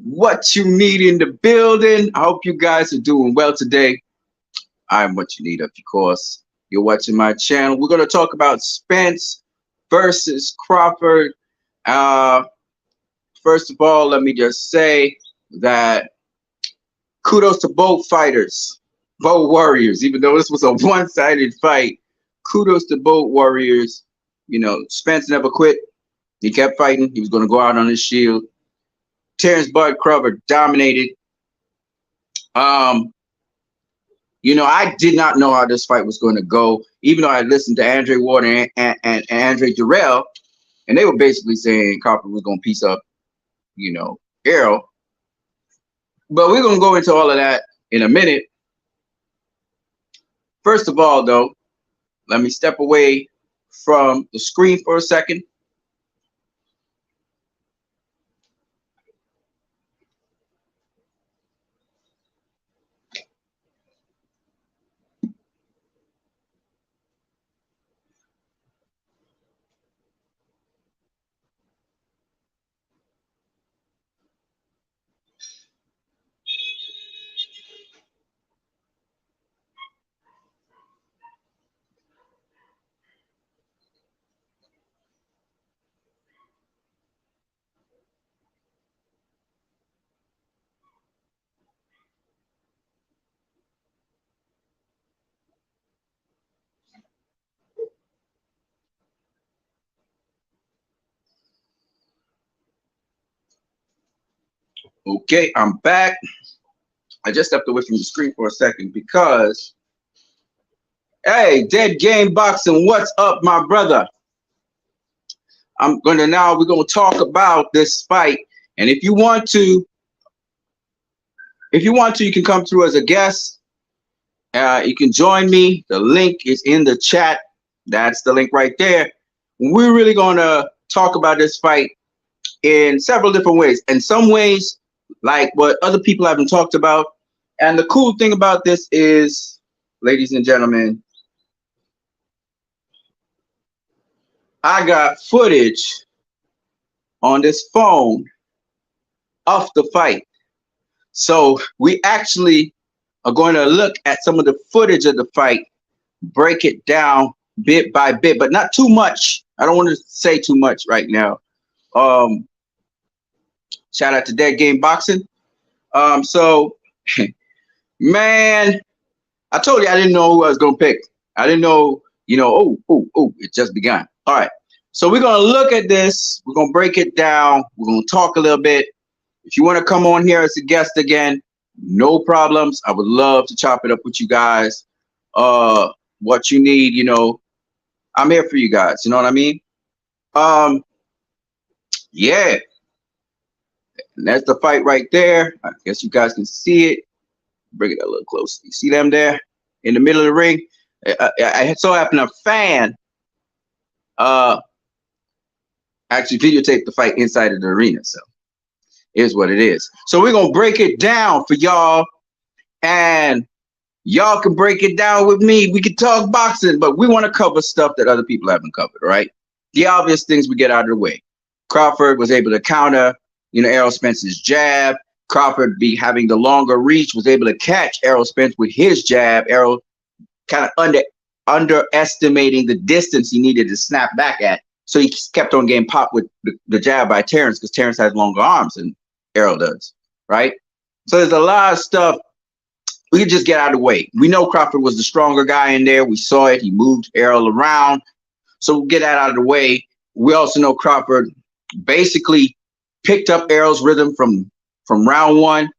What you need in the building. I hope you guys are doing well today. I'm what you need, of course. You're watching my channel. We're going to talk about Spence versus Crawford. Uh, First of all, let me just say that kudos to both fighters, both warriors. Even though this was a one-sided fight, kudos to both warriors. You know, Spence never quit. He kept fighting. He was going to go out on his shield. Terrence Bud Crawford dominated. I did not know how this fight was going to go, even though I listened to Andre Ward and Andre Durrell, and they were basically saying Crawford was going to piece up, Errol. But we're going to go into all of that in a minute. First of all, though, let me step away from the screen for a second. Okay, I'm back. I just stepped away from the screen for a second because, hey, Dead Game Boxing, what's up, my brother? We're going to talk about this fight. And if you want to, you can come through as a guest. You can join me. The link is in the chat. That's the link right there. We're really going to talk about this fight in several different ways. In some ways, like what other people haven't talked about. And the cool thing about this is, ladies and gentlemen, I got footage on this phone of the fight. So we actually are going to look at some of the footage of the fight, break it down bit by bit, but not too much. I don't want to say too much right now. Shout out to Dead Game Boxing. Man, I told you I didn't know who I was going to pick. I didn't know, it just began. All right. So we're going to look at this. We're going to break it down. We're going to talk a little bit. If you want to come on here as a guest again, no problems. I would love to chop it up with you guys. What you need, I'm here for you guys. You know what I mean? Yeah. And that's the fight right there. I guess you guys can see it. Bring it a little closer. You see them there in the middle of the ring? I so happen a fan actually videotaped the fight inside of the arena. So is what it is. So we're going to break it down for y'all, and y'all can break it down with me. We can talk boxing, but we want to cover stuff that other people haven't covered, right? The obvious things we get out of the way. Crawford was able to counter, Errol Spence's jab. Crawford, having the longer reach, was able to catch Errol Spence with his jab. Errol kind of underestimating the distance he needed to snap back at. So he kept on getting popped with the jab by Terrence, because Terrence has longer arms than Errol does, right? So there's a lot of stuff we can just get out of the way. We know Crawford was the stronger guy in there. We saw it. He moved Errol around. So we'll get that out of the way. We also know Crawford basically picked up Errol's rhythm from round one,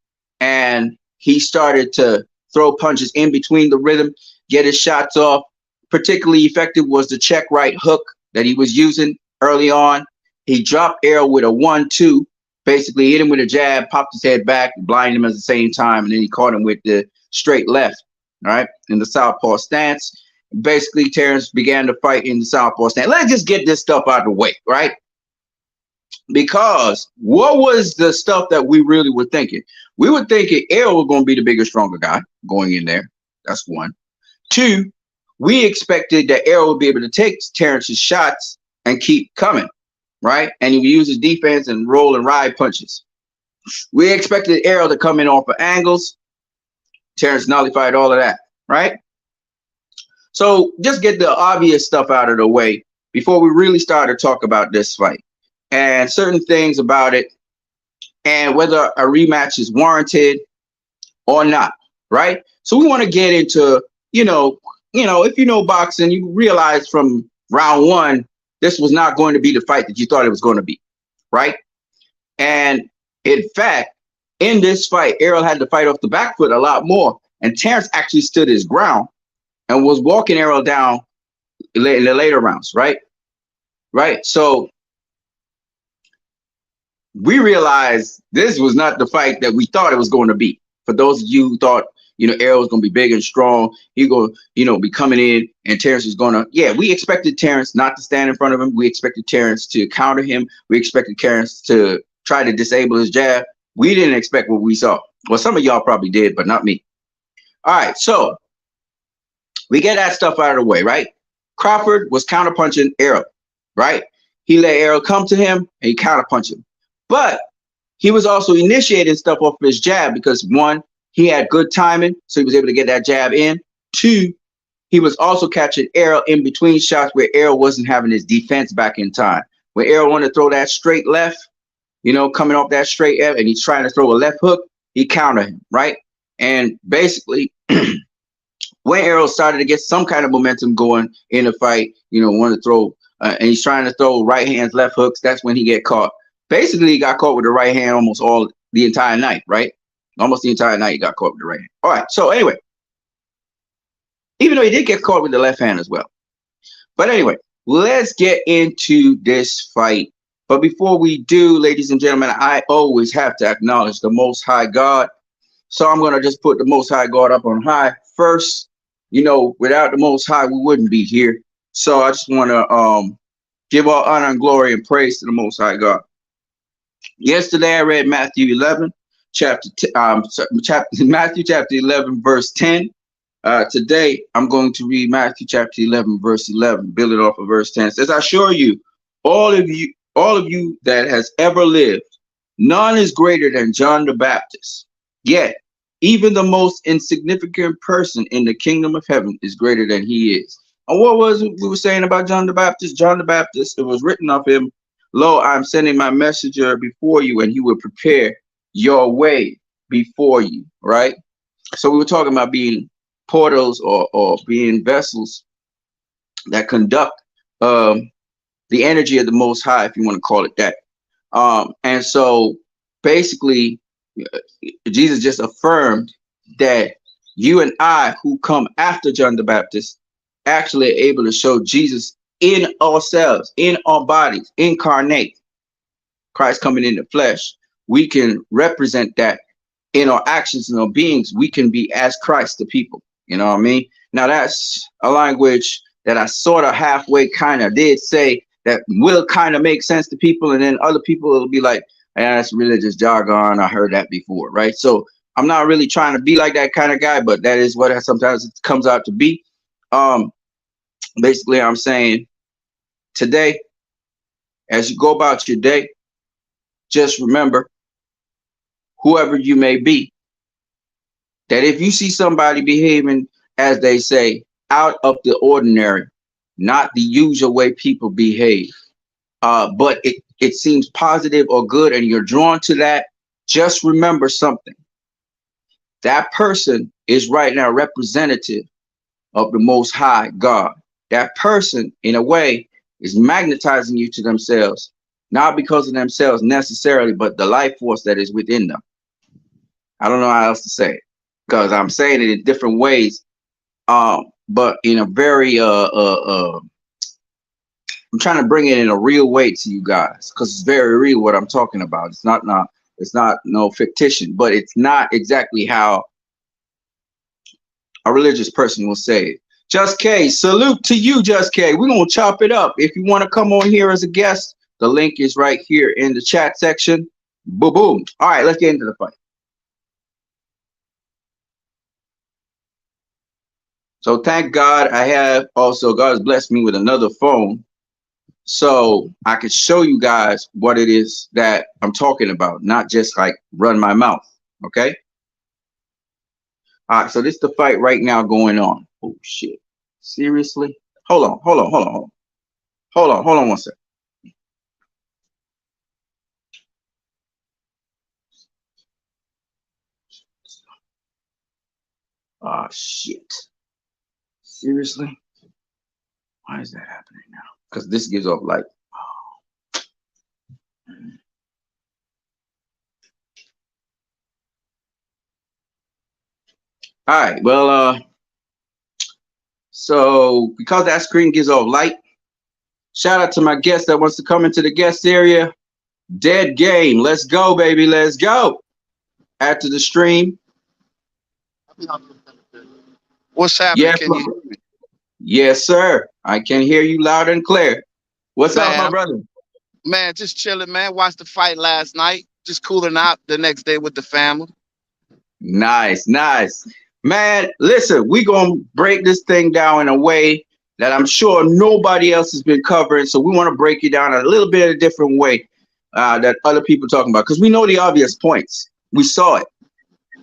and he started to throw punches in between the rhythm, get his shots off. Particularly effective was the check right hook that he was using early on. He dropped Errol with a 1-2, basically hit him with a jab, popped his head back, blinded him at the same time, and then he caught him with the straight left, all right, in the southpaw stance. Basically, Terrence began to fight in the southpaw stance. Let's just get this stuff out of the way, right? Because what was the stuff that we really were thinking? We were thinking Errol was going to be the bigger, stronger guy going in there. That's one. Two, we expected that Errol would be able to take Terrence's shots and keep coming, right? And he would use his defense and roll and ride punches. We expected Errol to come in off of angles. Terrence nullified all of that, right? So just get the obvious stuff out of the way before we really start to talk about this fight and certain things about it and whether a rematch is warranted or not, right? So we want to get into, if you know boxing, you realize from round one, this was not going to be the fight that you thought it was going to be, right? And in fact, in this fight, Errol had to fight off the back foot a lot more. And Terrence actually stood his ground and was walking Errol down in the later rounds, right? Right. So we realized this was not the fight that we thought it was going to be. For those of you who thought, Errol was going to be big and strong, he going to, be coming in and Terrence was going to, we expected Terrence not to stand in front of him. We expected Terrence to counter him. We expected Terrence to try to disable his jab. We didn't expect what we saw. Well, some of y'all probably did, but not me. All right. So we get that stuff out of the way, right? Crawford was counterpunching Errol, right? He let Errol come to him and he counterpunched him. But he was also initiating stuff off of his jab because one, he had good timing, so he was able to get that jab in. Two, he was also catching Errol in between shots where Errol wasn't having his defense back in time. When Errol wanted to throw that straight left, coming off that straight F, and he's trying to throw a left hook, he countered him, right? And basically, when Errol started to get some kind of momentum going in the fight, wanted to throw, and he's trying to throw right hands, left hooks, that's when he get caught. Basically, he got caught with the right hand almost the entire night, right? Almost the entire night, he got caught with the right hand. All right, so anyway, even though he did get caught with the left hand as well. But anyway, let's get into this fight. But before we do, ladies and gentlemen, I always have to acknowledge the Most High God. So I'm going to just put the Most High God up on high first. Without the Most High, we wouldn't be here. So I just want to give all honor and glory and praise to the Most High God. Yesterday, I read Matthew 11, Matthew chapter 11, verse 10. Today, I'm going to read Matthew chapter 11, verse 11, build it off of verse 10. It says, I assure you, all of you that has ever lived, none is greater than John the Baptist. Yet, even the most insignificant person in the kingdom of heaven is greater than he is. And what was it we were saying about John the Baptist? John the Baptist, it was written of him, lo, I'm sending my messenger before you, and he will prepare your way before you, right? So we were talking about being portals or being vessels that conduct the energy of the Most High, if you want to call it that. And so basically, Jesus just affirmed that you and I, who come after John the Baptist, actually are able to show Jesus in ourselves, in our bodies, incarnate. Christ coming in the flesh. We can represent that in our actions and our beings. We can be as Christ to people. You know what I mean? Now that's a language that I sort of halfway kind of did say that will kind of make sense to people, and then other people will be like, that's religious jargon. I heard that before, right? So I'm not really trying to be like that kind of guy, but that is what sometimes it comes out to be. Basically, I'm saying today, as you go about your day, just remember, whoever you may be, that if you see somebody behaving, as they say, out of the ordinary, not the usual way people behave, but it seems positive or good and you're drawn to that, just remember something. That person is right now representative of the Most High God. That person, in a way, is magnetizing you to themselves, not because of themselves necessarily, but the life force that is within them. I don't know how else to say it, because I'm saying it in different ways, but in a very I'm trying to bring it in a real way to you guys, because it's very real what I'm talking about. It's not no fictition, but it's not exactly how a religious person will say it. Just K, salute to you, Just K. We're gonna chop it up. If you want to come on here as a guest, the link is right here in the chat section. Boom, boom. All right, let's get into the fight. So thank God I have also, God has blessed me with another phone. so I can show you guys what it is that I'm talking about, not just like run my mouth. Okay. All right. So this is the fight right now going on. Oh shit. Seriously? Hold on one second. Oh shit. Seriously? Why is that happening now? Because this gives off light. All right. Well, so because that screen gives off light, shout out to my guest that wants to come into the guest area. Dead game. Let's go, baby. Let's go. After the stream. What's happening? Yes, Can you hear me? yes, sir. I can hear you loud and clear. What's up, my Man, brother? man, just chilling, man. Watched the fight last night. Just cooling out the next day with the family. Nice, nice. Man, listen, we gonna break this thing down in a way that I'm sure nobody else has been covering. So we want to break it down a little bit of a different way that other people talking about, because we know the obvious points. We saw it.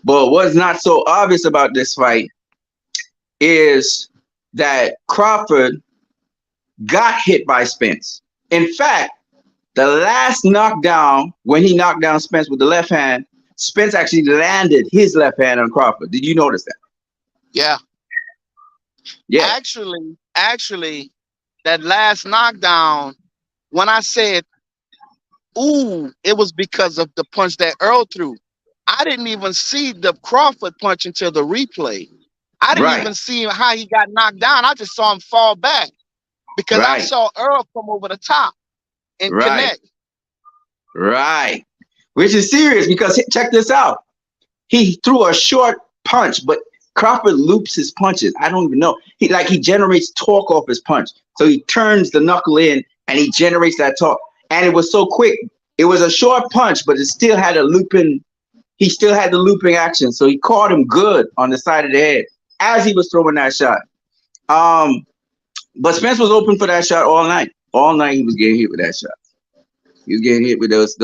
But what's not so obvious about this fight is that Crawford got hit by Spence. In fact, the last knockdown, when he knocked down Spence with the left hand, Spence actually landed his left hand on Crawford. Did you notice that? Yeah. Yeah. Actually, that last knockdown, when I said, ooh, it was because of the punch that Earl threw. I didn't even see the Crawford punch until the replay. I didn't Right. even see how he got knocked down. I just saw him fall back because I Right. saw Earl come over the top and Right. connect. Right. Which is serious because check this out. He threw a short punch, but Crawford loops his punches. I don't even know. He generates torque off his punch. So he turns the knuckle in and he generates that torque. And it was so quick. It was a short punch, but it still had a looping. He still had the looping action. So he caught him good on the side of the head as he was throwing that shot. But Spence was open for that shot all night. All night he was getting hit with that shot. He was getting hit with those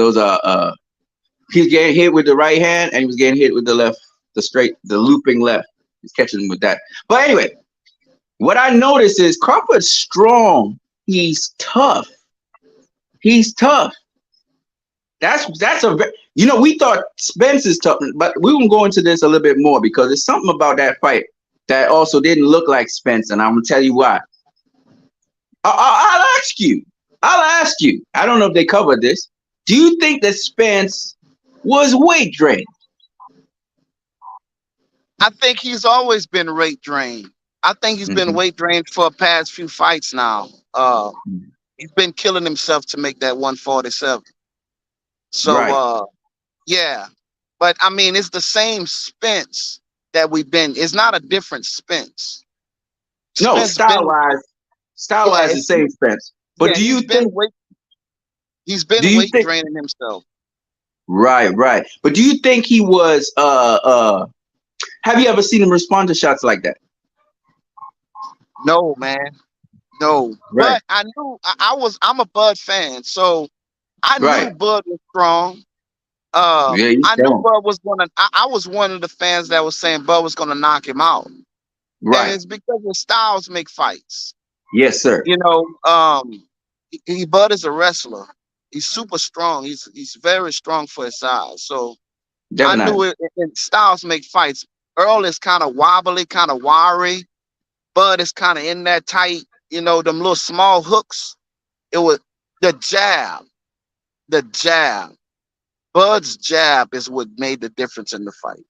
he was getting hit with the right hand and he was getting hit with the left, the looping left. He's catching him with that. But anyway, what I noticed is Crawford's strong. He's tough. He's tough. That's a we thought Spence is tough, but we won't go into this a little bit more because there's something about that fight that also didn't look like Spence, and I'm gonna tell you why. I'll ask you. I don't know if they covered this. Do you think that Spence was weight drained? I think he's always been weight drained. I think he's been Mm-hmm. weight drained for the past few fights now. He's been killing himself to make that 147. So Right. yeah. But I mean it's the same Spence that we've been. It's not a different Spence. No, Spence been style wise, the same Spence. But yeah, he's been do you weight think, draining himself. right, right. But do you think he was, have you ever seen him respond to shots like that? No, man. No. Right. But I knew I'm a Bud fan, so I knew Right. Bud was strong. Yeah, he's I knew strong. Bud was gonna. I was one of the fans that was saying Bud was gonna knock him out, and Right. it's because the styles make fights. Yes, sir. You know, Bud is a wrestler. He's super strong. He's very strong for his size. So I knew Definitely. it. Styles make fights. Earl is kind of wobbly, kind of wiry. Bud is kind of in that tight. Them little small hooks. It was the jab. The jab. Bud's jab is what made the difference in the fight.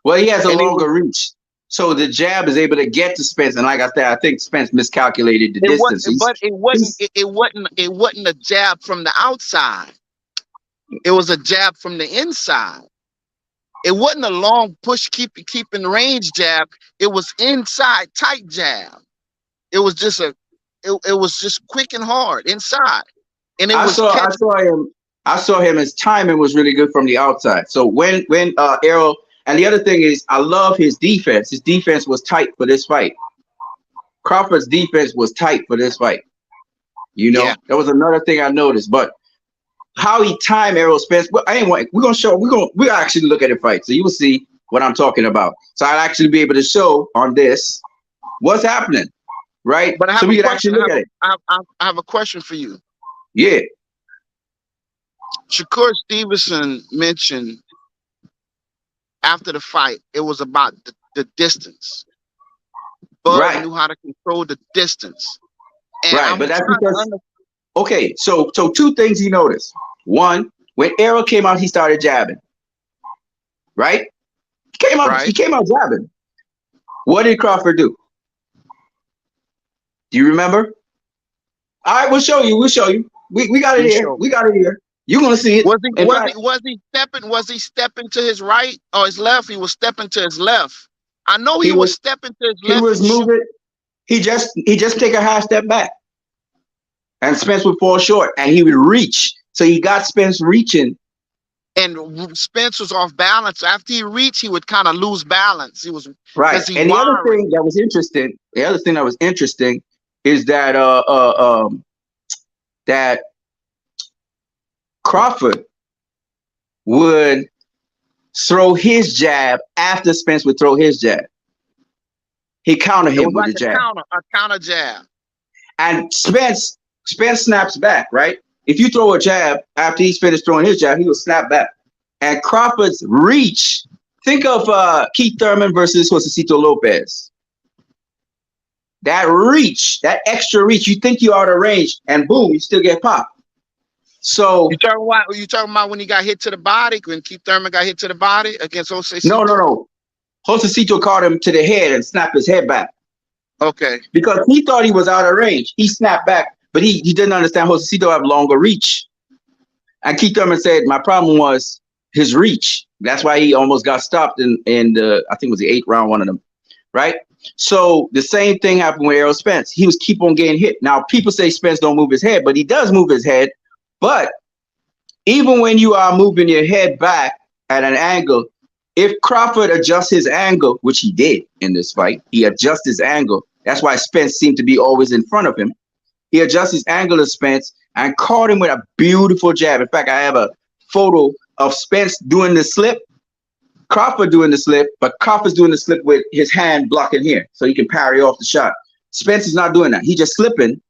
Well, he has a And it was longer reach. So the jab is able to get to Spence. And like I said, I think Spence miscalculated the it was distance. but it wasn't a jab from the outside. It was a jab from the inside. It wasn't a long push keeping range jab. It was inside tight jab. It was just it was just quick and hard inside. And it I was saw I catch. saw him. I saw him. His timing was really good from the outside. So when Errol, and the other thing is, I love his defense. His defense was tight for this fight. Crawford's defense was tight for this fight. You Yeah. know, that was another thing I noticed. But how he timed Errol Spence, well, I ain't want. We're gonna actually look at the fight, so you will see what I'm talking about. So I'll actually be able to show on this what's happening, right? But I So have a we can question. actually look at it. I have a question for you. Yeah, Shakur Stevenson mentioned after the fight, it was about the distance. Bud right, knew how to control the distance, and right. I'm But that's trying to because understand. okay. So two things he noticed. One, when Errol came out, he started jabbing. Right? He Right? came out jabbing. What did Crawford do? Do you remember? All right, we'll show you. We'll show you. We got it You here. show We me. got it here. You're gonna see it. Was he In was fact, he was he stepping? Was he stepping to his right or his left? He was stepping to his left. I know he he was was stepping to his he left was and shoot. moving. He just take a half step back, and Spence would fall short, and he would reach. So he got Spence reaching. And Spence was off balance. After he reached, he would kind of lose balance. He was Right. because he And wiry. the other thing that was interesting is that that Crawford would throw his jab after Spence would throw his jab. He countered It him was with like the jab. a counter jab. And Spence snaps back, right? If you throw a jab after he's finished throwing his jab, he will snap back. And Crawford's reach, think of Keith Thurman versus Josecito Lopez. That reach, that extra reach, you think you're out of range, and boom, you still get popped. So You talking about when he got hit to the body? When Keith Thurman got hit to the body against no, no, Osei? no. Josecito caught him to the head and snapped his head back Okay. because he thought he was out of range. He snapped back, but he didn't understand Josecito have longer reach. And Keith Thurman said, my problem was his reach. That's why he almost got stopped in the, I think it was the 8th round, one of them, right? So the same thing happened with Errol Spence. He was keep on getting hit. Now, people say Spence don't move his head, but he does move his head. But even when you are moving your head back at an angle, if Crawford adjusts his angle, which he did in this fight, he adjusts his angle. That's why Spence seemed to be always in front of him. He adjusts his angle to Spence and caught him with a beautiful jab. In fact, I have a photo of Spence doing the slip, Crawford doing the slip, but Crawford's doing the slip with his hand blocking here so he can parry off the shot. Spence is not doing that. He's just slipping,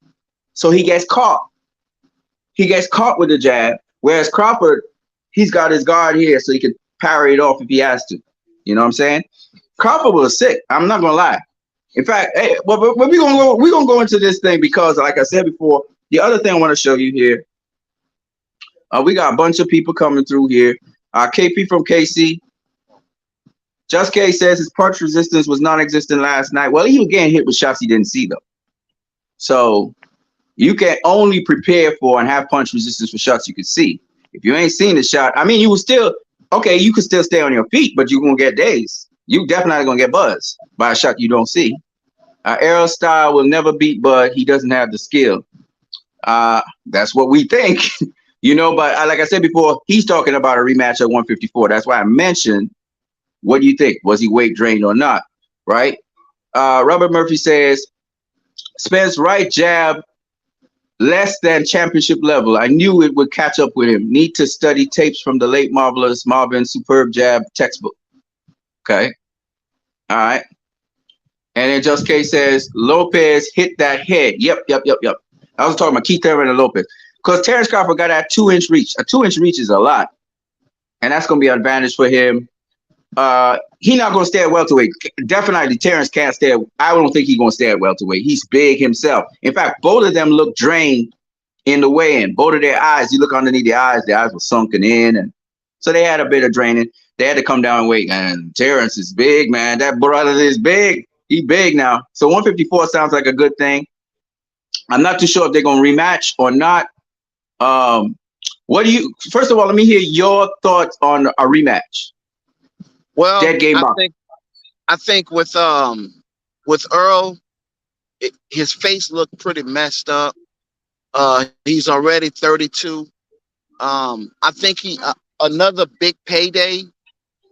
so he gets caught. He gets caught with the jab, whereas Crawford, he's got his guard here so he can parry it off if he has to. You know what I'm saying? Crawford was sick. I'm not gonna lie. In fact, hey, well, we're gonna go into this thing because, like I said before, the other thing I want to show you here, we got a bunch of people coming through here. KP from KC. Just K says his punch resistance was non-existent last night. Well, he was getting hit with shots he didn't see, though. So you can only prepare for and have punch resistance for shots you can see. If you ain't seen the shot, I mean, you will still, okay, you can still stay on your feet, but you're going to get dazed. You definitely going to get buzzed by a shot you don't see. Errol style will never beat Bud. He doesn't have the skill. That's what we think, you know, but like I said before, he's talking about a rematch at 154. That's why I mentioned, what do you think? Was he weight drained or not? Right? Robert Murphy says, Spence right jab less than championship level. I knew it would catch up with him. Need to study tapes from the late marvelous Marvin superb jab textbook. Okay. All right. And then Just K says Lopez hit that head. Yep. I was talking about Keith Thurman and Lopez. Because Terrence Crawford got that 2-inch reach. A 2-inch reach is a lot. And that's gonna be an advantage for him. He not gonna stay at welterweight. Definitely Terrence can't stay. I don't think he's gonna stay at welterweight. He's big himself. In fact, both of them look drained in the weigh-in. Both of their eyes, you look underneath their eyes were sunken in, and so they had a bit of draining. They had to come down and weight. And Terrence is big, man. That brother is big. He big now. So 154 sounds like a good thing. I'm not too sure if they're gonna rematch or not. What do you? First of all, let me hear your thoughts on a rematch. Well, Dead game box. I think with Earl, his face looked pretty messed up. He's already 32. I think another big payday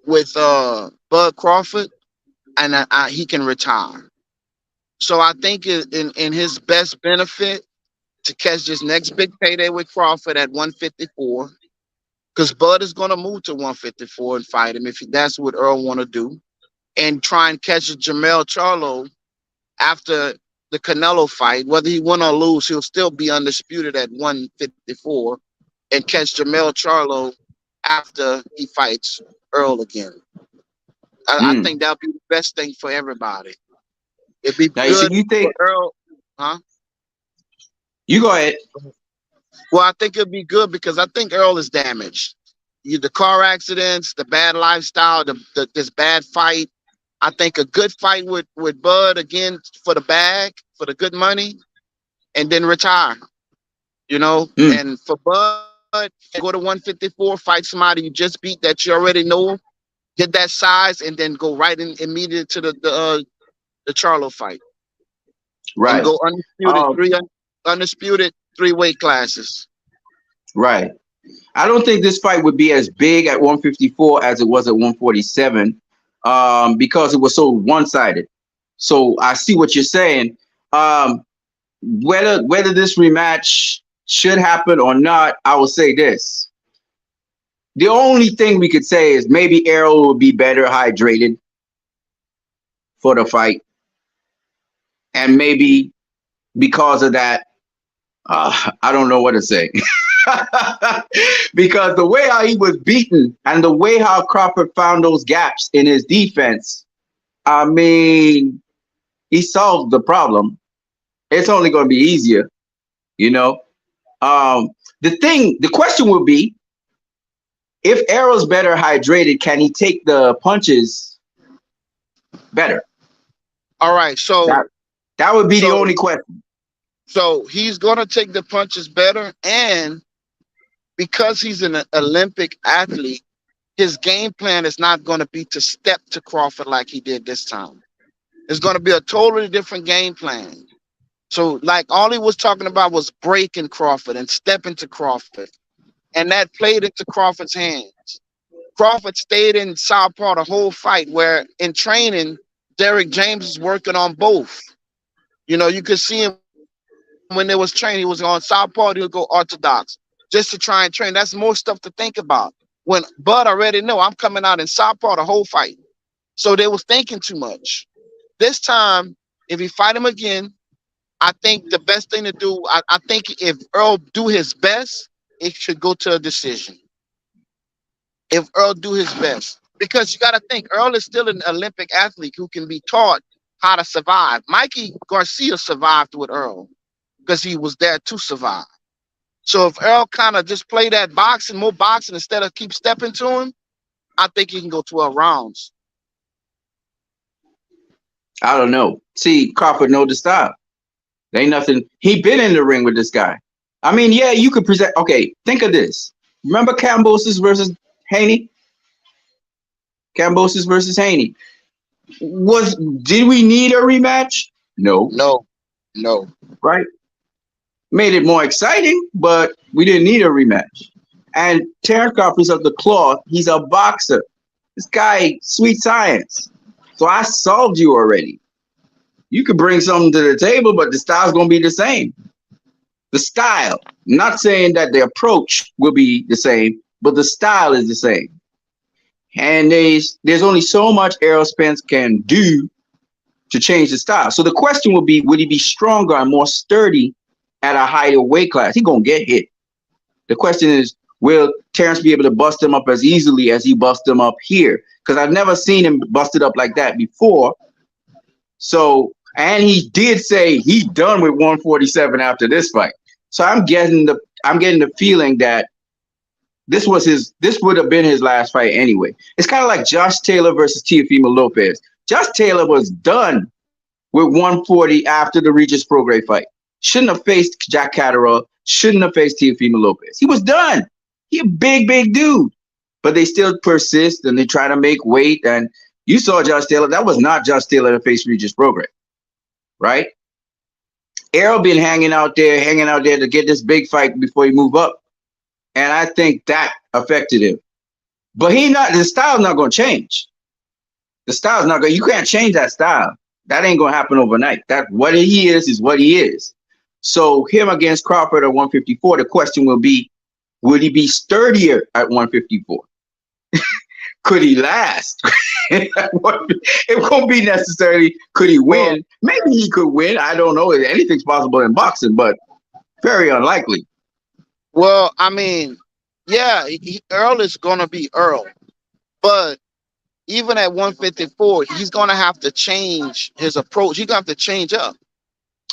with Bud Crawford, and he can retire. So I think in his best benefit to catch this next big payday with Crawford at 154, because Bud is going to move to 154 and fight him if that's what Earl want to do, and try and catch Jamel Charlo after the Canelo fight. Whether he win or lose, he'll still be undisputed at 154, and catch Jamel Charlo after he fights Earl again. I Mm. think that would be the best thing for everybody. It'd be Now, so good you for think Earl, huh? you go ahead? Well, I think it'd be good because I think Earl is damaged. The car accidents, the bad lifestyle, this bad fight. I think a good fight with Bud again for the bag, for the good money, and then retire. Mm. And for Bud, go to 154, fight somebody you just beat that you already know, get that size, and then go right in immediately to the Charlo fight and Right. go undisputed three weight classes. Right. I don't think this fight would be as big at 154 as it was at 147, because it was so one-sided. So I see what you're saying. Whether this rematch should happen or not, I will say this. The only thing we could say is maybe Errol will be better hydrated for the fight. And maybe because of that, I don't know what to say. Because the way how he was beaten and the way how Crawford found those gaps in his defense, I mean, he solved the problem. It's only going to be easier, you know. The question would be, if Errol's better hydrated, can he take the punches better? All right, That would be the only question. So he's gonna take the punches better, and because he's an Olympic athlete, his game plan is not going to be to step to Crawford like he did this time. It's going to be a totally different game plan. So, like, all he was talking about was breaking Crawford and stepping to Crawford, and that played into Crawford's hands. Crawford stayed in southpaw the whole fight, where in training, Derek James is working on both. You could see him when they was training. He was on southpaw, he would go orthodox just to try and train. That's more stuff to think about. When Bud already know I'm coming out in southpaw the whole fight. So they was thinking too much. This time, if he fight him again, I think the best thing to do, I think if Earl do his best, it should go to a decision. If Earl do his best. Because you got to think, Earl is still an Olympic athlete who can be taught how to survive. Mikey Garcia survived with Earl because he was there to survive. So if Earl kind of just play that more boxing instead of keep stepping to him, I think he can go 12 rounds. I don't know. See, Crawford know the style. There ain't nothing. He been in the ring with this guy. I mean, yeah, you could present. Okay, think of this. Remember Kambosos versus Haney? Kambosos versus Haney. Did we need a rematch? No. No. Right? Made it more exciting, but we didn't need a rematch. And Terrence Crawford's of the cloth. He's a boxer. This guy, sweet science. So I solved you already. You could bring something to the table, but the style's going to be the same. The style. I'm not saying that the approach will be the same, but the style is the same. And there's only so much Errol Spence can do to change the style. So the question will be, would he be stronger and more sturdy at a higher weight class? He's going to get hit. The question is, will Terrence be able to bust him up as easily as he bust him up here? Because I've never seen him busted up like that before. So, and he did say he's done with 147 after this fight. So I'm getting the feeling that this would have been his last fight anyway. It's kind of like Josh Taylor versus Teofimo Lopez. Josh Taylor was done with 140 after the Regis Prograis fight. Shouldn't have faced Jack Catterall. Shouldn't have faced Teofimo Lopez. He was done. He a big dude. But they still persist and they try to make weight. And you saw Josh Taylor. That was not Josh Taylor to face Regis Prograis. Right? Errol been hanging out there to get this big fight before he move up. And I think that affected him. But the style's not going to change. The style's not going to, you can't change that style. That ain't going to happen overnight. That what he is what he is. So him against Crawford at 154, the question will be, would he be sturdier at 154? Could he last? It won't be necessarily could he Well, win. Maybe he could win. I don't know. Anything's possible in boxing, but very unlikely. well, I mean, yeah, Earl is gonna be Earl, but even at 154, he's gonna have to change his approach. He's gonna have to change up.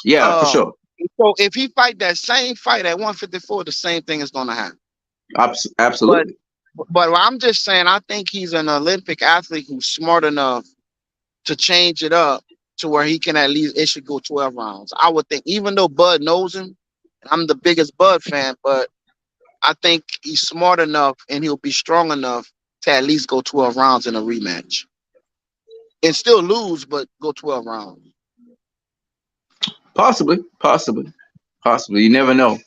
Yeah, for Um, sure. so if he fight that same fight at 154, the same thing is gonna happen. But Absolutely. but I'm just saying, I think he's an Olympic athlete who's smart enough to change it up to where he can at least it should go 12 rounds. I would think, even though Bud knows him, and I'm the biggest Bud fan, but I think he's smart enough and he'll be strong enough to at least go 12 rounds in a rematch and still lose, but go 12 rounds. Possibly, possibly, possibly. You never know.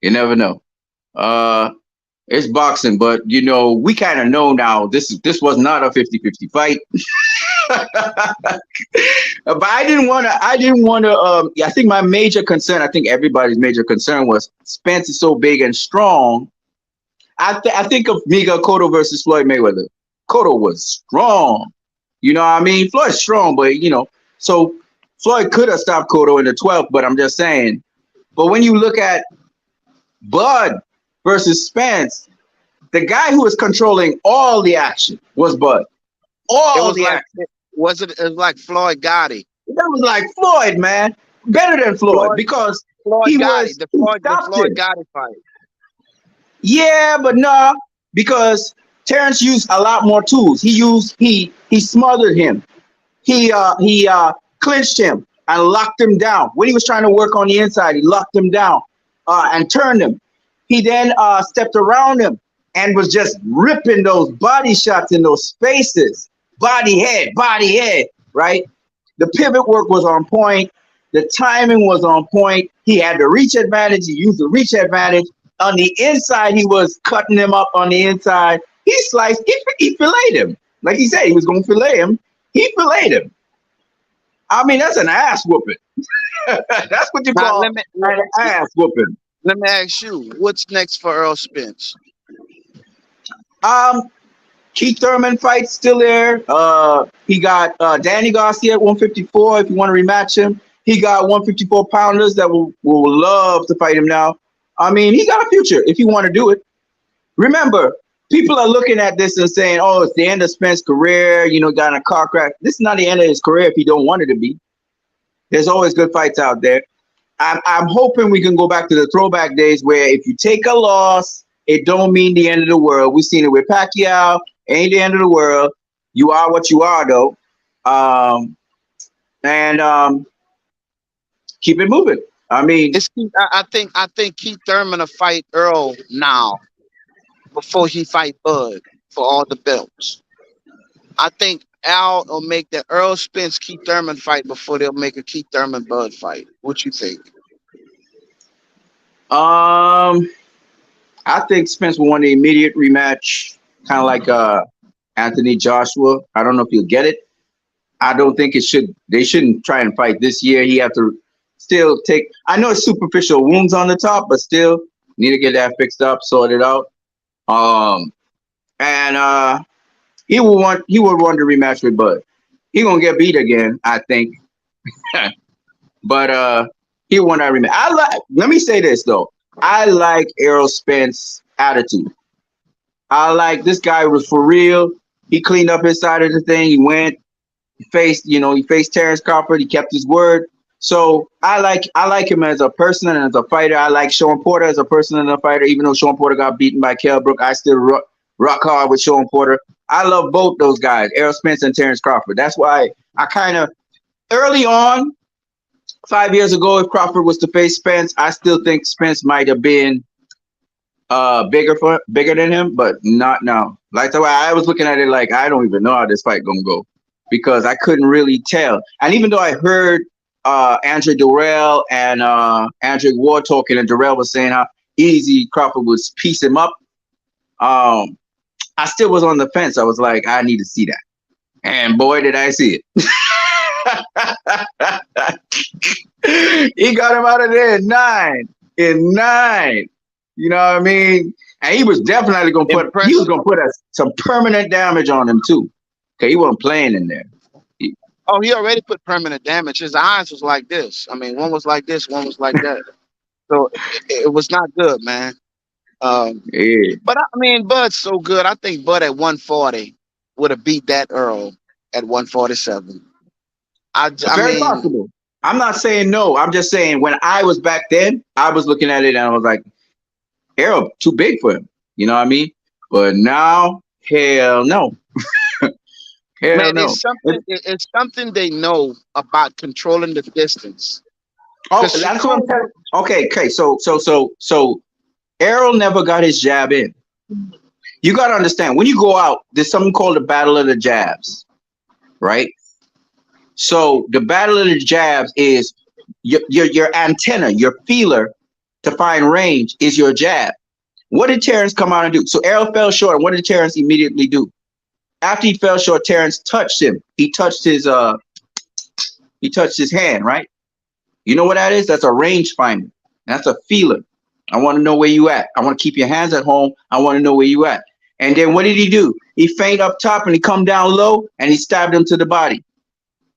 You never know. Uh, it's boxing, but we kind of know now this was not a 50-50 fight. But I didn't want to. I think my major concern, I think everybody's major concern was Spence is so big and strong. I think of Miguel Cotto versus Floyd Mayweather. Cotto was strong. You know what I mean? Floyd's strong, but so Floyd could have stopped Cotto in the 12th, but I'm just saying. But when you look at Bud versus Spence, the guy who was controlling all the action was Bud. It All was the like action. it was like Floyd Gotti. That was like Floyd, man. Better than Floyd Floyd because Floyd Gotti, the he Floyd the stopped Floyd him. Gotti fight. Yeah, but nah, because Terrence used a lot more tools. He smothered him. He clinched him and locked him down. When he was trying to work on the inside, he locked him down and turned him. He then stepped around him and was just ripping those body shots in those spaces. Body head, right? The pivot work was on point. The timing was on point. He had the reach advantage. He used the reach advantage. On the inside, he was cutting him up on the inside. He sliced, he filleted him. Like he said, he was going to fillet him. He filleted him. I mean, that's an ass whooping. That's what you Now call an ass whooping. let me ask you, what's next for Earl Spence? Um, Keith Thurman fight's still there. He got Danny Garcia at 154 if you want to rematch him. He got 154 pounders that will love to fight him now. I mean, he got a future if you want to do it. Remember, people are looking at this and saying, oh, it's the end of Spence's career, got in a car crash. This is not the end of his career if he don't want it to be. There's always good fights out there. I'm hoping we can go back to the throwback days where if you take a loss, it don't mean the end of the world. We've seen it with Pacquiao. Ain't the end of the world. You are what you are, though. And keep it moving. I mean, I think Keith Thurman will fight Earl now before he fight Bud for all the belts. I think Al will make the Earl Spence Keith Thurman fight before they'll make a Keith Thurman Bud fight. What you think? um, I think Spence will want the immediate rematch, kind of like Anthony Joshua. I don't know if he'll get it. I don't think it should. They shouldn't try and fight this year. He have to still take. I know it's superficial wounds on the top, but still need to get that fixed up, sorted out. And he will want the rematch with Bud. He gonna get beat again, I think. But he won that rematch. Let me say this though. I like Errol Spence attitude. I like this guy was for real. He cleaned up his side of the thing. He faced Terrence Crawford. He kept his word. So I like him as a person and as a fighter. I like Sean Porter as a person and a fighter. Even though Sean Porter got beaten by Kell Brook, I still rock hard with Sean Porter. I love both those guys, Errol Spence and Terrence Crawford. That's why I kind of early on, 5 years ago, if Crawford was to face Spence, I still think Spence might have been bigger than him, but not now. Like the way I was looking at it, like I don't even know how this fight gonna go because I couldn't really tell. And even though I heard Andre Durrell and Andre Ward talking, and Durrell was saying how easy Crawford would piece him up, I still was on the fence. I was like, I need to see that, and boy, did I see it. He got him out of there in nine. In nine. You know what I mean? And he was definitely gonna Impressive. put some permanent damage on him too. Okay, he wasn't playing in there. Oh, he already put permanent damage. His eyes was like this. I mean, one was like this, one was like that. So it was not good, man. Yeah. But I mean, Bud's so good. I think Bud at 140 would have beat that Earl at 147. I Very mean, possible. I'm not saying no. I'm just saying when I was back then, I was looking at it and I was like, Errol, too big for him. You know what I mean? But now, hell no. Hell man, no. it's something they know about controlling the distance. Oh, Because that's what I'm Shakur, telling. Okay. So Errol never got his jab in. You got to understand when you go out, there's something called the battle of the jabs, right? So the battle of the jabs is your antenna, your feeler to find range is your jab. What did Terrence come out and do? So Errol fell short. And what did Terrence immediately do? After he fell short, Terrence touched him. He touched his hand, right? You know what that is? That's a range finder. That's a feeler. I want to know where you at. I want to keep your hands at home. I want to know where you at. And then what did he do? He feigned up top and he come down low and he stabbed him to the body.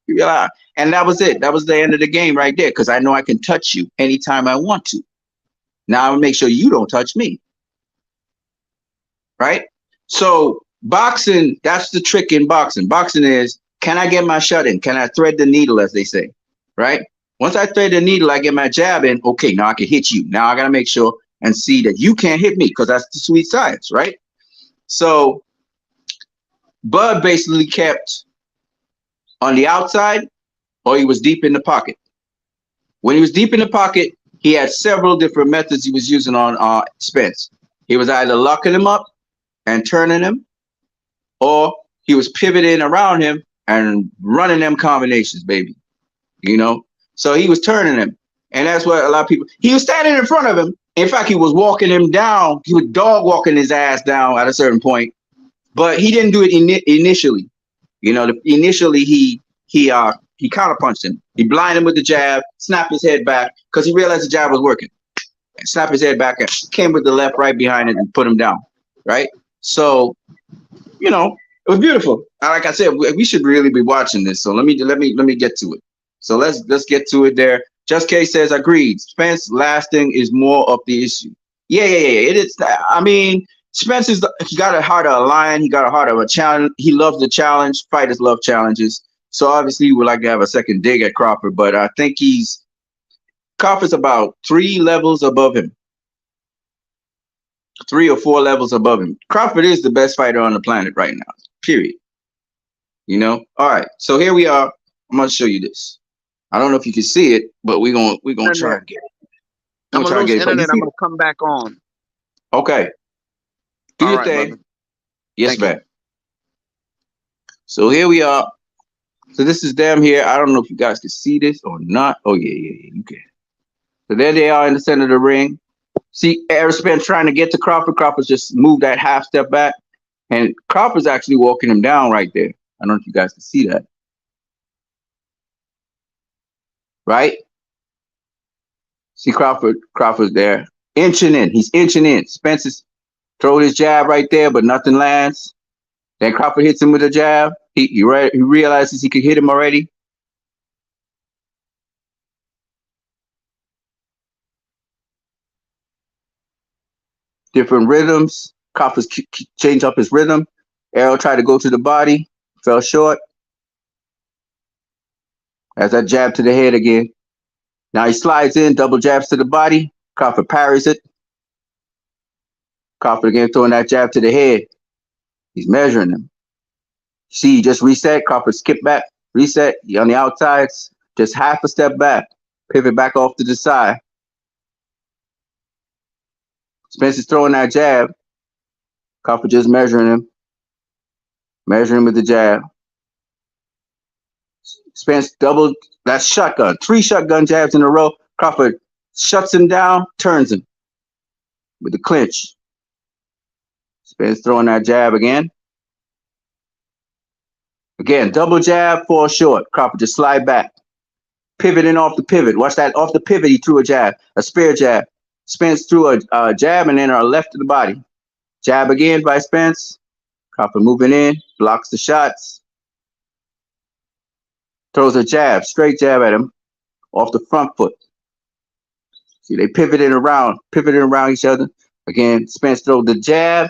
Yeah. And that was it. That was the end of the game right there. Because I know I can touch you anytime I want to. Now I'll make sure you don't touch me. Right? So boxing, that's the trick in boxing. Boxing is, can I get my shot in? Can I thread the needle, as they say? Right? Once I thread the needle, I get my jab in. Okay, now I can hit you. Now I got to make sure and see that you can't hit me because that's the sweet science, right? So Bud basically kept on the outside or he was deep in the pocket. When he was deep in the pocket, he had several different methods he was using on Spence. He was either locking him up and turning him, or he was pivoting around him and running them combinations, baby. You know? So he was turning him. And that's what a lot of people, he was standing in front of him. In fact, he was walking him down. He was dog walking his ass down at a certain point, but he didn't do it initially. You know, initially he counterpunched him. He blinded him with the jab, snapped his head back because he realized the jab was working. And snapped his head back and came with the left right behind it and put him down. Right? So, you know, it was beautiful. Like I said, we should really be watching this. So let me get to it. So let's get to it there. Just K says agreed. Spence lasting is more of the issue. Yeah. It is. I mean, Spence he got a heart of a lion. He got a heart of a challenge. He loves the challenge. Fighters love challenges. So obviously, he would like to have a second dig at Crawford, but I think Crawford's about 3 levels above him. 3 or 4 levels above him. Crawford is the best fighter on the planet right now. Period. You know? All right. So here we are. I'm gonna show you this. I don't know if you can see it, but we're gonna try and get it. I'm gonna lose internet. I'm gonna come back on. Okay. Do All your right, thing. brother. Yes, man. So here we are. So this is them here. I don't know if you guys can see this or not. Oh yeah, you can. So there they are in the center of the ring. See, Errol Spence trying to get to Crawford. Crawford just moved that half step back, and Crawford's actually walking him down right there. I don't know if you guys can see that. Right? See Crawford's there. Inching in. He's inching in. Spence is throwing his jab right there, but nothing lands. Then Crawford hits him with a jab. He realizes he could hit him already. Different rhythms. Crawford changed up his rhythm. Errol tried to go to the body. Fell short. As that jab to the head again. Now he slides in, double jabs to the body. Crawford parries it. Crawford again throwing that jab to the head. He's measuring him. See, he just reset. Crawford skipped back, reset. He on the outsides, just half a step back. Pivot back off to the side. Spence is throwing that jab. Crawford just measuring him. Measuring with the jab. Spence doubled that shotgun. 3 shotgun jabs in a row. Crawford shuts him down, turns him with the clinch. Spence throwing that jab again. Again, double jab, fall short. Crawford just slide back. Pivoting off the pivot. Watch that. Off the pivot, he threw a jab, a spear jab. Spence threw a jab and then a left to the body. Jab again by Spence. Crawford moving in, blocks the shots. Throws a jab, straight jab at him off the front foot. See, they pivoting around each other. Again, Spence throws the jab,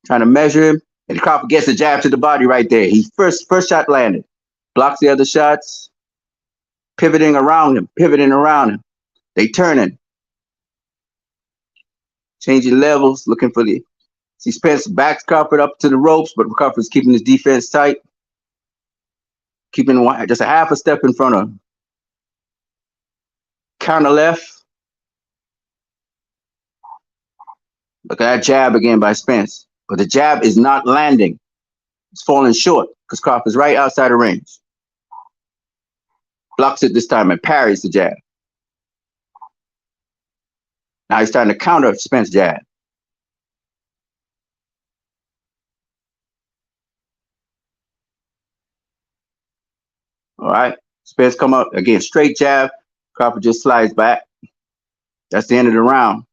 trying to measure him, and Crawford gets a jab to the body right there. He first shot landed, blocks the other shots, pivoting around him. They turning, changing levels, looking for the. See, Spence backs Crawford up to the ropes, but Crawford's keeping his defense tight, keeping just a half a step in front of him. Counter left. Look at that jab again by Spence. But the jab is not landing. It's falling short because Crawford's right outside of range. Blocks it this time and parries the jab. Now he's starting to counter Spence jab. All right. Spence come up again, straight jab. Crawford just slides back. That's the end of the round.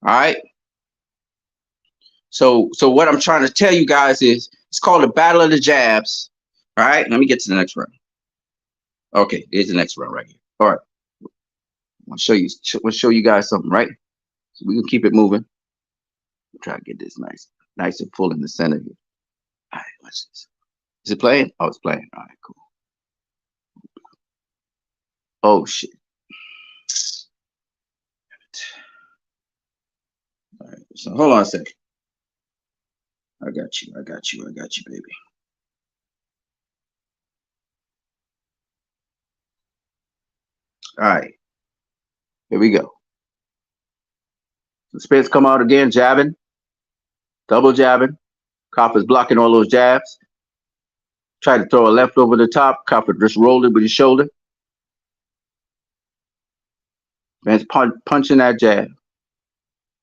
All right. So what I'm trying to tell you guys is it's called the Battle of the Jabs. All right. Let me get to the next round. Okay, here's the next round right here. All right. I'll show you guys something, right? So we can keep it moving. Try to get this nice and full in the center here. All right, watch this. Is it playing? Oh, it's playing. All right, cool. Oh shit. All right, so hold on a second. I got you, baby. All right, here we go. So Spence come out again, jabbing, double jabbing. Crawford's blocking all those jabs. Tried to throw a left over the top. Crawford just rolled it with his shoulder. Spence punching that jab.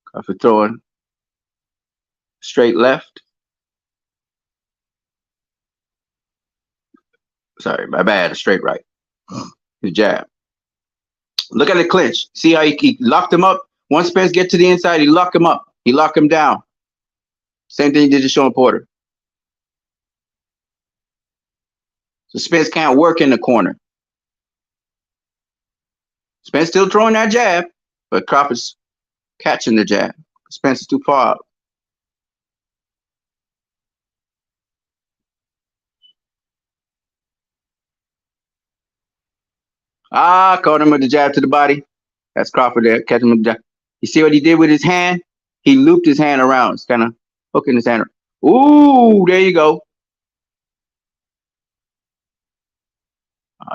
Crawford throwing straight left. Sorry, my bad. A straight right. His jab. Look at the clinch. See how he locked him up? Once Spence get to the inside, he locked him up. He locked him down. Same thing he did to Sean Porter. So Spence can't work in the corner. Spence still throwing that jab, but Crawford's catching the jab. Spence is too far out. Caught him with the jab to the body. That's Crawford there, catching him with the jab. You see what he did with his hand? He looped his hand around. It's kind of hooking his hand. Ooh, there you go.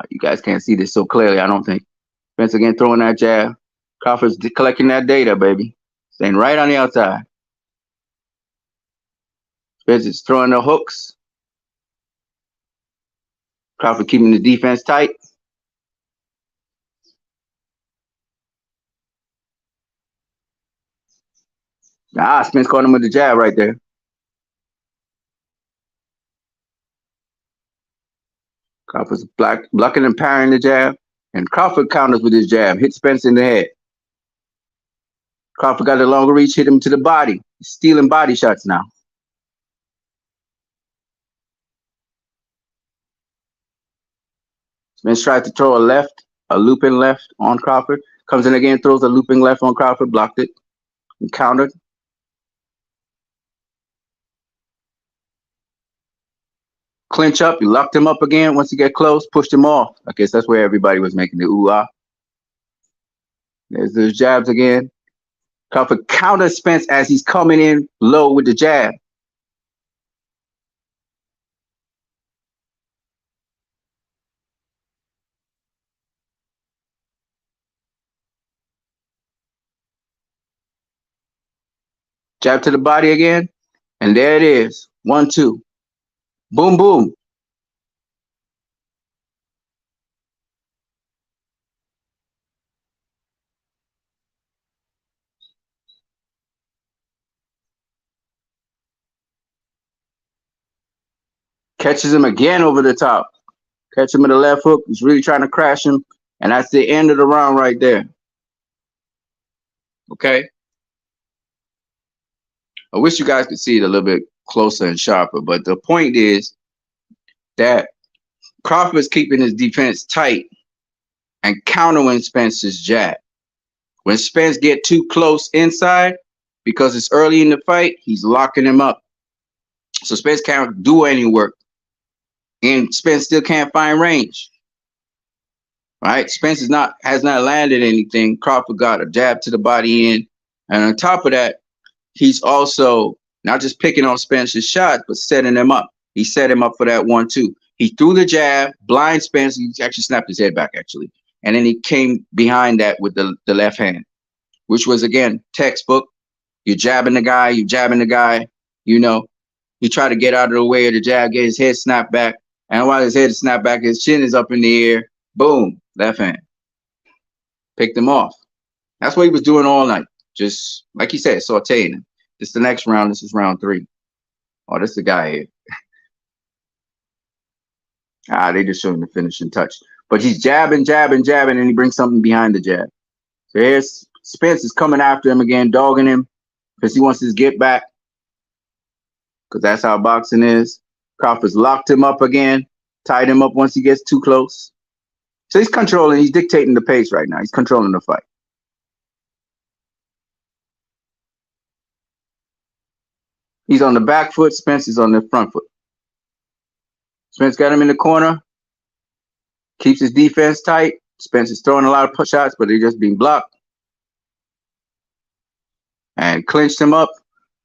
You guys can't see this so clearly, I don't think. Spence again throwing that jab. Crawford's collecting that data, baby. Staying right on the outside. Spence is throwing the hooks. Crawford keeping the defense tight. Spence caught him with the jab right there. Crawford's blocking and parrying the jab. And Crawford counters with his jab. Hit Spence in the head. Crawford got a longer reach, hit him to the body. He's stealing body shots now. Spence tried to throw a looping left on Crawford. Comes in again, throws a looping left on Crawford, blocked it, and countered. Clinch up, he locked him up again. Once he get close, pushed him off. I guess that's where everybody was making the ooh-ah. There's those jabs again. Crawford counters Spence as he's coming in low with the jab. Jab to the body again. And there it is. 1-2. Boom, boom. Catches him again over the top. Catch him with a left hook. He's really trying to crash him. And that's the end of the round right there. Okay. I wish you guys could see it a little bit closer and sharper. But the point is that Crawford's keeping his defense tight and countering Spence's jab. When Spence get too close inside, because it's early in the fight, he's locking him up. So Spence can't do any work. And Spence still can't find range. Right? Spence has not landed anything. Crawford got a jab to the body in. And on top of that, he's also not just picking on Spence's shots, but setting him up. He set him up for that 1-2. He threw the jab, blind Spence. He actually snapped his head back, actually. And then he came behind that with the left hand, which was, again, textbook. You're jabbing the guy, you know. He tried to get out of the way of the jab, get his head snapped back. And while his head is snapped back, his chin is up in the air. Boom, left hand. Picked him off. That's what he was doing all night. Just, like he said, sauteing him. This is the next round. This is round 3. Oh, this is the guy here. They just showing the finishing touch. But he's jabbing, and he brings something behind the jab. So here's Spence is coming after him again, dogging him because he wants his get back. Because that's how boxing is. Crawford's locked him up again, tied him up once he gets too close. So he's controlling, he's dictating the pace right now. He's controlling the fight. He's on the back foot. Spence is on the front foot. Spence got him in the corner. Keeps his defense tight. Spence is throwing a lot of push shots, but they're just being blocked. And clinched him up.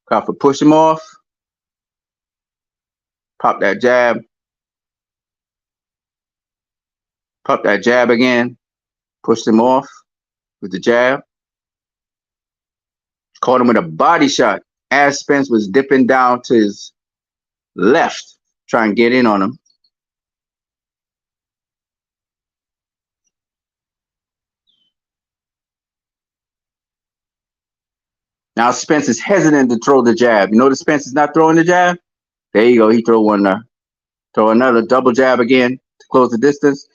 Crawford pushed him off. Pop that jab. Pop that jab again. Pushed him off with the jab. Caught him with a body shot as Spence was dipping down to his left, trying to get in on him. Now Spence is hesitant to throw the jab. You notice Spence is not throwing the jab? There you go. He throw one there. Throw another double jab again to close the distance.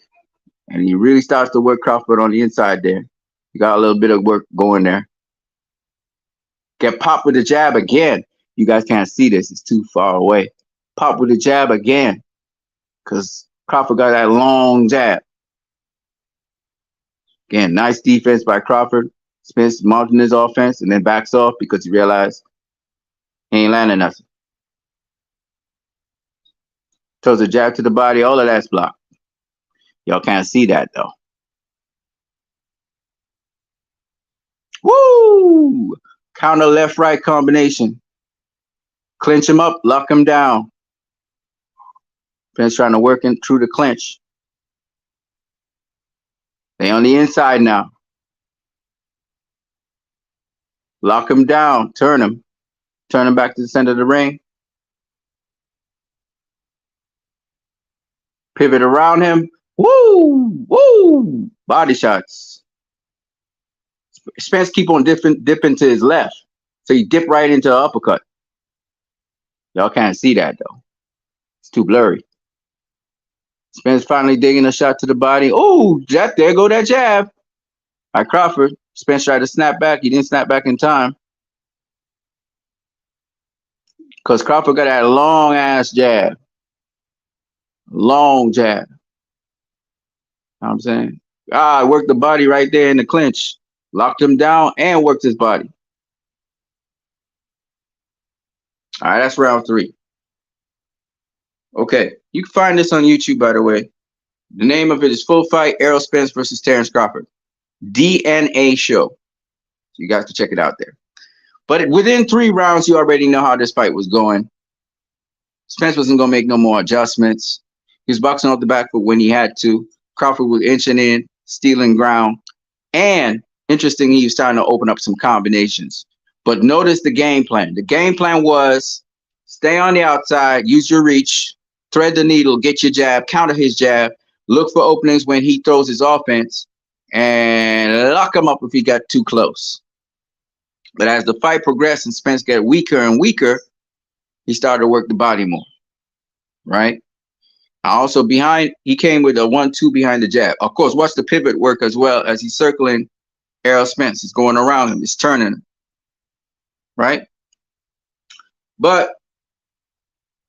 And he really starts to work Crawford on the inside there. He got a little bit of work going there. Get popped with the jab again. You guys can't see this. It's too far away. Pop with the jab again. Because Crawford got that long jab. Again, nice defense by Crawford. Spence mounting his offense and then backs off because he realized he ain't landing nothing. Throws a jab to the body. All of that's blocked. Y'all can't see that though. Woo! Counter left-right combination. Clinch him up, lock him down. Spence trying to work in through the clinch. They on the inside now. Lock him down, turn him. Turn him back to the center of the ring. Pivot around him. Woo! Woo! Body shots. Spence keep on dipping to his left. So he dip right into an uppercut. Y'all can't see that though. It's too blurry. Spence finally digging a shot to the body. Oh, there go that jab. By Crawford. Spence tried to snap back. He didn't snap back in time. Because Crawford got that long ass jab. Long jab. You know what I'm saying? Worked the body right there in the clinch. Locked him down and worked his body. All right, that's round 3. Okay, you can find this on YouTube, by the way. The name of it is Full Fight, Errol Spence versus Terrence Crawford. DNA show. So you guys can check it out there. But within 3 rounds, you already know how this fight was going. Spence wasn't going to make no more adjustments. He was boxing off the back foot when he had to. Crawford was inching in, stealing ground. And interesting, he was starting to open up some combinations. But notice the game plan. The game plan was stay on the outside, use your reach, thread the needle, get your jab, counter his jab, look for openings when he throws his offense, and lock him up if he got too close. But as the fight progressed and Spence got weaker and weaker, he started to work the body more, right? Also behind, he came with a 1-2 behind the jab. Of course, watch the pivot work as well as he's circling Errol Spence. He's going around him. He's turning him, right? But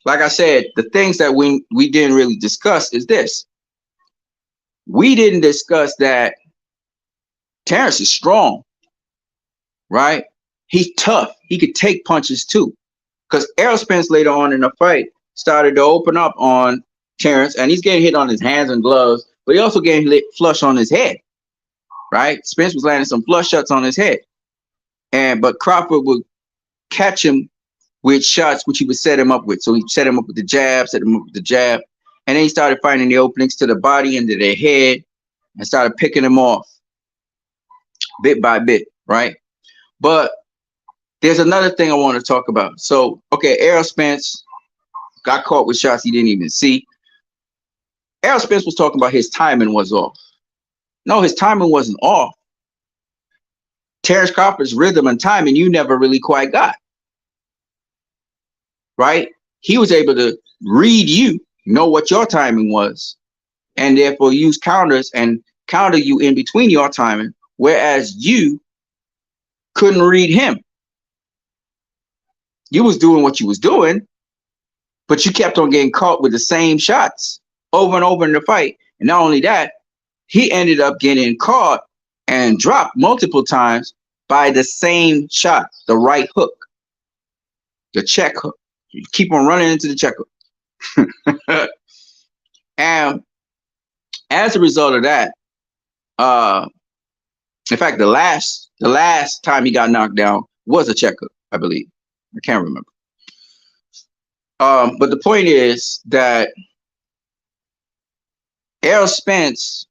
like I said, the things that we didn't really discuss is this. We didn't discuss that Terrence is strong, right? He's tough. He could take punches too. Because Errol Spence later on in the fight started to open up on Terrence, and he's getting hit on his hands and gloves, but he also getting hit flush on his head, right? Spence was landing some flush shots on his head. But Crawford would catch him with shots which he would set him up with. So he set him up with the jab, set him up with the jab, and then he started finding the openings to the body and to their head and started picking them off bit by bit, right? But there's another thing I want to talk about. So, okay, Errol Spence got caught with shots he didn't even see. Errol Spence was talking about his timing was off. No, his timing wasn't off. Terrence Crawford's rhythm and timing you never really quite got, right? He was able to read you, know what your timing was, and therefore use counters and counter you in between your timing, whereas you couldn't read him. You was doing what you was doing, but you kept on getting caught with the same shots over and over in the fight. And not only that, he ended up getting caught and dropped multiple times by the same shot, the right hook, the check hook. You keep on running into the check hook. And as a result of that, in fact, the last time he got knocked down was a check hook, I believe. I can't remember. But the point is that Errol Spence,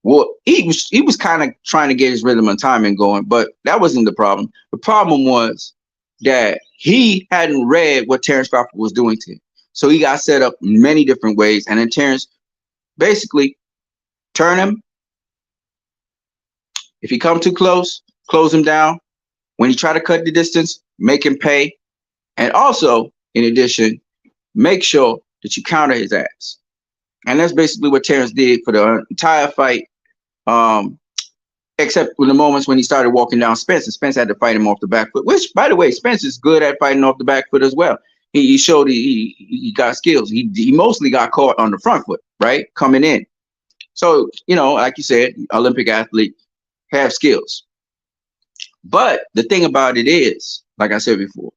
well, he was kind of trying to get his rhythm and timing going, but that wasn't the problem. The problem was that he hadn't read what Terrence Crawford was doing to him. So he got set up many different ways. And then Terrence basically turn him. If he come too close, close him down. When he try to cut the distance, make him pay. And also, in addition, make sure that you counter his ass. And that's basically what Terrence did for the entire fight, except in the moments when he started walking down Spence, and Spence had to fight him off the back foot, which, by the way, Spence is good at fighting off the back foot as well. He showed he got skills. He mostly got caught on the front foot, right, coming in. So, you know, like you said, Olympic athlete, have skills. But the thing about it is, like I said before,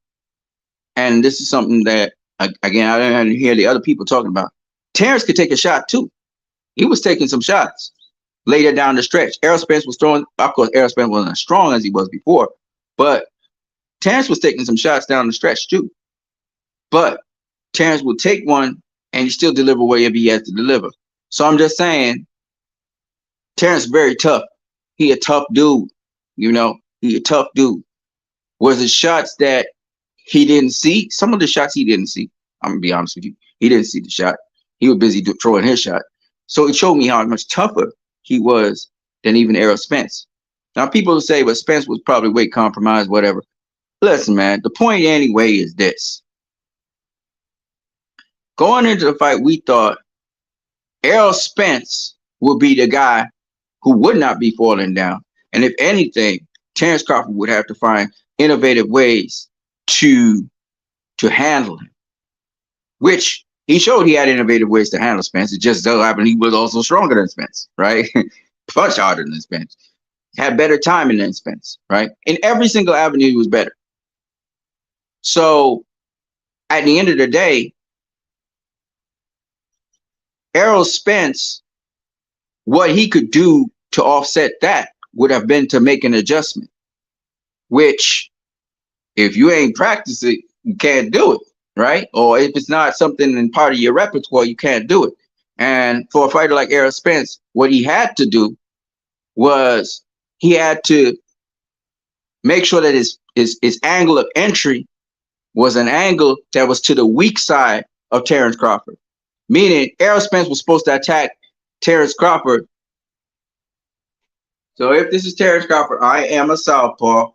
and this is something that, again, I didn't hear the other people talking about, Terrence could take a shot too. He was taking some shots later down the stretch. Errol Spence was throwing, of course, Errol Spence wasn't as strong as he was before, but Terrence was taking some shots down the stretch too. But Terrence will take one and he still deliver whatever he has to deliver. So I'm just saying, Terrence is very tough. He a tough dude, you know. He a tough dude. Was it shots that he didn't see? Some of the shots he didn't see. I'm gonna be honest with you. He didn't see the shot. He was busy throwing his shot. So it showed me how much tougher he was than even Errol Spence. Now people will say, well, Spence was probably weight compromised, whatever. Listen, man, the point anyway is this. Going into the fight, we thought Errol Spence would be the guy who would not be falling down. And if anything, Terrence Crawford would have to find innovative ways to handle him, which he showed he had innovative ways to handle Spence. It just so happened he was also stronger than Spence, right? Much harder than Spence. Had better timing than Spence, right? In every single avenue, he was better. So at the end of the day, Errol Spence, what he could do to offset that would have been to make an adjustment, which if you ain't practiced it, you can't do it, right? Or if it's not something in part of your repertoire, you can't do it. And for a fighter like Errol Spence, what he had to do was he had to make sure that his angle of entry was an angle that was to the weak side of Terrence Crawford. Meaning Errol Spence was supposed to attack Terrence Crawford. So if this is Terrence Crawford, I am a southpaw,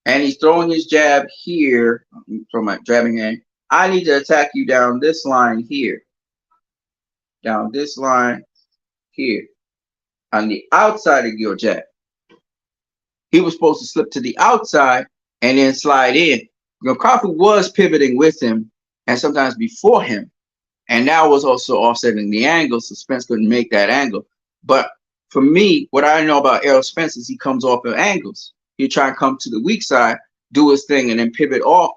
and he's throwing his jab here from my jabbing hand. I need to attack you down this line here. down this line here on the outside of your jab. He was supposed to slip to the outside and then slide in. Crawford was pivoting with him and sometimes before him, and that was also offsetting the angle, so Spence couldn't make that angle. But for me, what I know about Errol Spence is he comes off of angles. He try and come to the weak side, do his thing, and then pivot off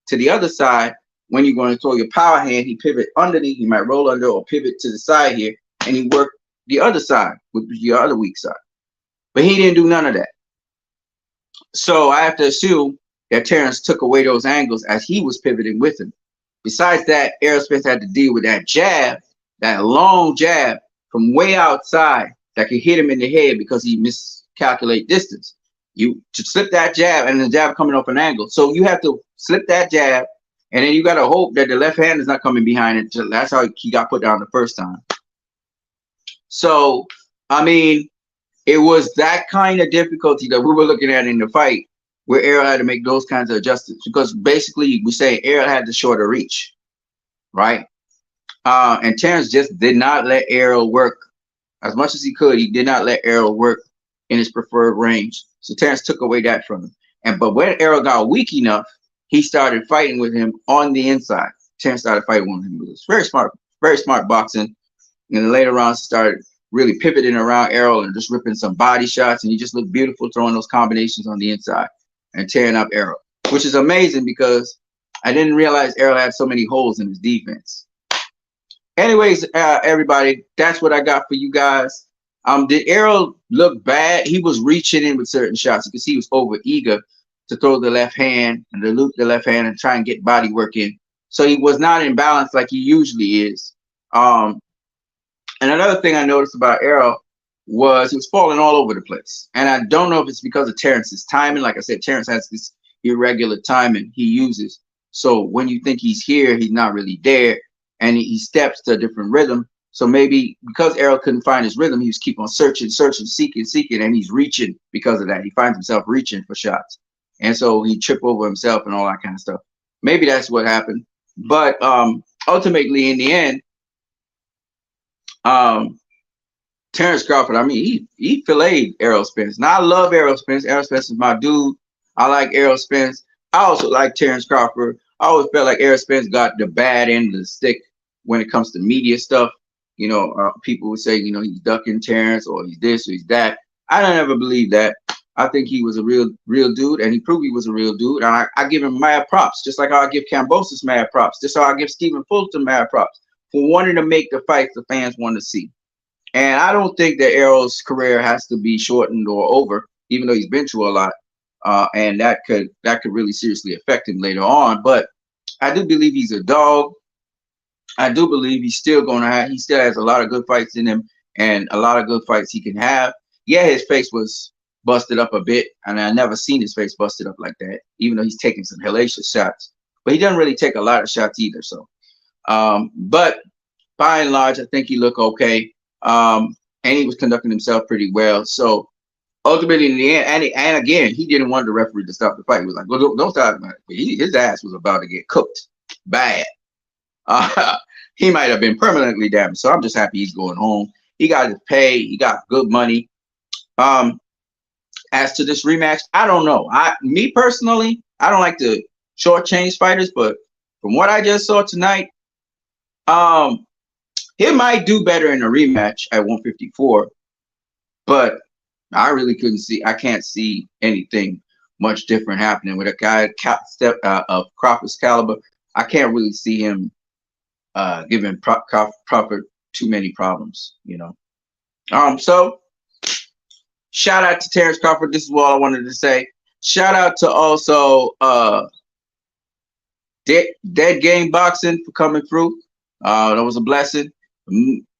to the other side. When you're going to throw your power hand, he pivot underneath. He might roll under or pivot to the side here, and he work the other side with your other weak side. But he didn't do none of that. So I have to assume that Terrence took away those angles as he was pivoting with him. Besides that, Errol Spence had to deal with that jab, that long jab from way outside that could hit him in the head because he miscalculate distance. You to slip that jab and the jab coming off an angle. So you have to slip that jab, and then you got to hope that the left hand is not coming behind it. That's how he got put down the first time. So, I mean, it was that kind of difficulty that we were looking at in the fight where Errol had to make those kinds of adjustments because basically we say Errol had the shorter reach, right? And Terrence just did not let Errol work as much as he could. He did not let Errol work in his preferred range. So Terrence took away that from him. But when Errol got weak enough, he started fighting with him on the inside. Terrence started fighting with him. It was very smart boxing. And then later on, started really pivoting around Errol and just ripping some body shots. And he just looked beautiful throwing those combinations on the inside and tearing up Errol, which is amazing because I didn't realize Errol had so many holes in his defense. Anyways, everybody, that's what I got for you guys. Did Errol look bad? He was reaching in with certain shots because he was over eager to throw the left hand and to loop the left hand and try and get body work in. So he was not in balance like he usually is. And another thing I noticed about Errol was he was falling all over the place. And I don't know if it's because of Terrence's timing. Like I said, Terrence has this irregular timing he uses. So when you think he's here, he's not really there. And he steps to a different rhythm. So maybe because Errol couldn't find his rhythm, he was keep on searching, seeking, and he's reaching because of that. He finds himself reaching for shots. And so he tripped over himself and all that kind of stuff. Maybe that's what happened. But ultimately, in the end, Terrence Crawford, I mean, he filleted Errol Spence. Now, I love Errol Spence. Errol Spence is my dude. I like Errol Spence. I also like Terrence Crawford. I always felt like Errol Spence got the bad end of the stick when it comes to media stuff. You know, people would say, you know, he's ducking Terrence or he's this or he's that. I don't ever believe that. I think he was a real dude, and he proved he was a real dude. And I give him mad props, just like how I give Kambosos mad props. Just how I give Stephen Fulton mad props for wanting to make the fights the fans want to see. And I don't think that Errol's career has to be shortened or over, even though he's been through a lot. And that could really seriously affect him later on. But I do believe he's a dog. I do believe he still has a lot of good fights in him and a lot of good fights he can have. Yeah, his face was busted up a bit, and I never seen his face busted up like that, even though he's taking some hellacious shots. But he doesn't really take a lot of shots either. So, but by and large, I think he looked okay. And he was conducting himself pretty well. So ultimately, in the end, and again, he didn't want the referee to stop the fight. He was like, "Well, don't stop." His ass was about to get cooked bad. He might have been permanently damaged. So I'm just happy he's going home. He got his pay. He got good money. As to this rematch, I don't know. Me personally, I don't like to shortchange fighters, but from what I just saw tonight, he might do better in a rematch at 154, but I can't see anything much different happening with a guy of Crawford's caliber. I can't really see him giving Crawford too many problems, you know. So shout out to Terrence Crawford. This is what I wanted to say. Shout out to also Dead Game Boxing for coming through. That was a blessing.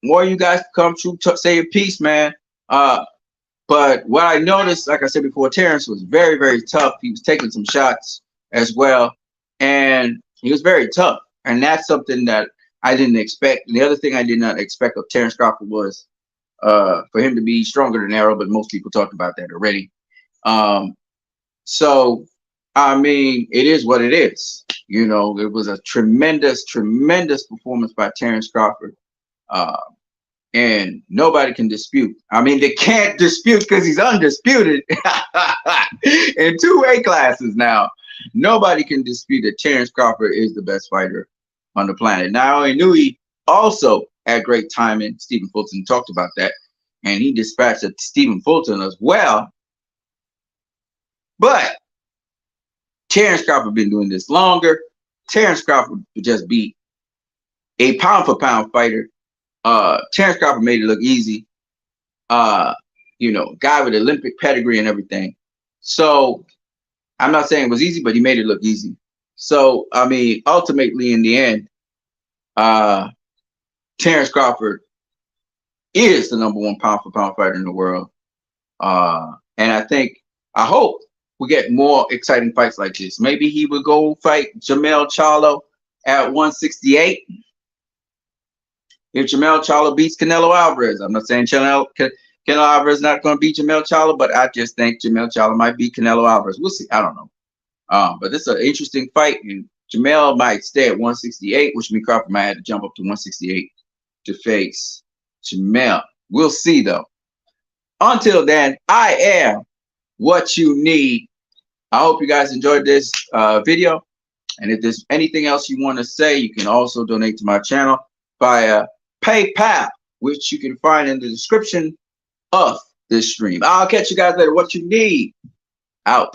More of you guys come through, say your piece, man. But what I noticed, like I said before, Terrence was very, very tough. He was taking some shots as well, and he was very tough. And that's something that I didn't expect. And the other thing I did not expect of Terrence Crawford was for him to be stronger than Errol, but most people talked about that already. So, I mean, it is what it is. You know, it was a tremendous, tremendous performance by Terrence Crawford. Uh, and nobody can dispute. I mean, they can't dispute because he's undisputed in 2 weight classes now. Nobody can dispute that Terrence Crawford is the best fighter on the planet. Now, I knew he also had great timing. Stephen Fulton talked about that, and he dispatched Stephen Fulton as well. But Terrence Crawford been doing this longer. Terrence Crawford just beat a pound for pound fighter. Terrence Crawford made it look easy. You know, guy with Olympic pedigree and everything. So I'm not saying it was easy, but he made it look easy. So I mean, ultimately, in the end, Terrence Crawford is the #1 pound for pound fighter in the world. And I hope we get more exciting fights like this. Maybe he would go fight Jermell Charlo at 168. If Jermell Charlo beats Canelo Alvarez, I'm not saying Canelo Alvarez is not going to beat Jermell Charlo, but I just think Jermell Charlo might beat Canelo Alvarez. We'll see. I don't know. But this is an interesting fight, and Jermell might stay at 168, which means Crawford might have to jump up to 168 to face Jermell. We'll see, though. Until then, I am what you need. I hope you guys enjoyed this video. And if there's anything else you want to say, you can also donate to my channel via PayPal, which you can find in the description of this stream. I'll catch you guys later. What you need. Out.